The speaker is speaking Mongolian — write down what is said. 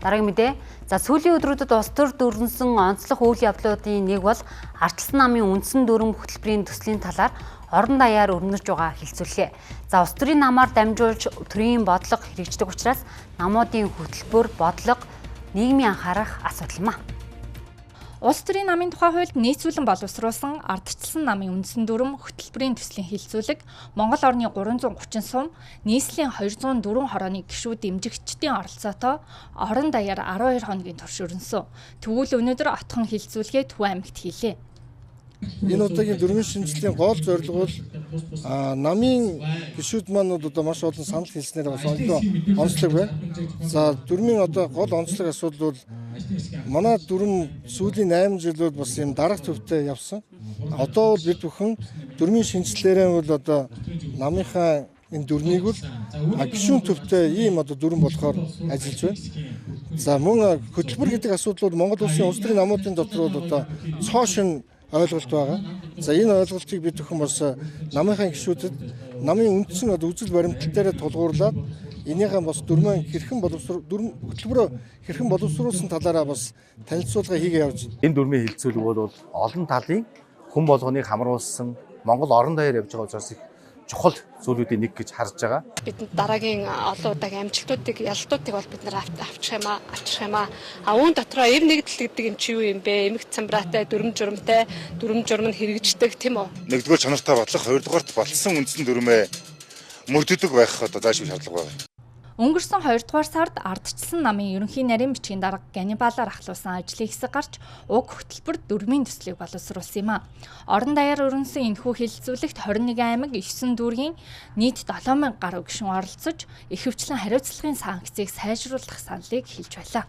Дараагийн мэдээ. За сүүлийн өдрүүдэд улс төр дөрвөнсөн онцлог үйл явдлуудын нэг бол ардчилсан намын үндсэн дүрм хөтөлбөрийн төслийн талаар орон даяар өрнөж байгаа хэлцүүллээ. За улс төрийн намаар дамжуулж төрийн бодлого хэрэгждэг учраас намуудын хөтөлбөр, бодлого нийгмийн анхаарах асуудал юм а. Улс төрийн намын тухай хуульд нийцүүлэн боловсруулсан ардчилсан намын үндсэн дүрм хөтөлбөрийн төслийн хилцүүлэг Монгол орны 330 сум, нийслэлийн 204 хорооны гишүүд дэмжигчдийн оролцоотой орон даяар 12 хоногийн турш өрнөсөн. Тэгвэл өнөөдөр отхон хилцүүлгээ Төв аймагт хийлээ. Энэ удаагийн дүрмийн шинжилгээний гол зорилго бол намын гишүүд маань одоо маш олон санал хэлснээр бас олон онцлог байна. За дүрмийн одоо гол онцлог асуудал бол манай дүрм сүүлийн 8 жилүүд бас юм дарах төвтэй явсан. Одоо бол бид бүхэн дүрмийн шинжилгээрээ бол одоо намынхаа энэ дүрмийг бол гишүүн төвтэй ийм одоо дүрм болохоор ажиллаж байна. За мөн хөтөлбөр гэдэг асуудал бол Монгол улсын улс төрийн намуудын дотор бол одоо цоо шин ойлголт байгаа. За энэ ойлголтыг бид бүхэн бас намынхаа гишүүдэд намын үндсэн үзэл баримтлалаараа тулгуурлаад энийхээ бас дүрмэн хэрхэн дүрм хөтөлбөрөө хэрхэн боловсруулсан талаараа бас танилцуулга хийгээ явж байна. Энэ дүрмийн хилцүүлэг бол олон талын хүн болгоныг хамруулсан Монгол орон даяар явж байгаа учраас их чухал зүйлүүдийн нэг гэж харж байгаа. Бид дараагийн олон удаагийн амжилтуудыг, ялалтуудыг бол бид нар авчих юм аа. Үүн дотроо эв нэгдэл гэдэг юм чи юу юм бэ? Эмэгт самбраатай, дүрм журмтай, дүрм журм нь хэрэгждэг тийм үү? Нэгдүгээр чанартай батлах, хоёрдугаарт батлсан үндсэн дүрмээ мөрдөдөг байх одоо заашгүй шаардлага байна. Өнгөрсөн 2 дугаар сард ардчилсан намын ерөнхий нарийн бичгийн дарга Ганнибалаар ахлуулсан ажлын хэсэг гарч уг хөтөлбөр дүрмийн төслийг боловсруулсан юм а. Орон даяар өрнөсөн энэхүү хилцүүлэгт 21 аймаг 9 дүүргийн нийт 7000 гаруй гишүүн оролцож ихэвчлэн хариуцлагын санкцийг сайжруулах саналыг хэлж байлаа.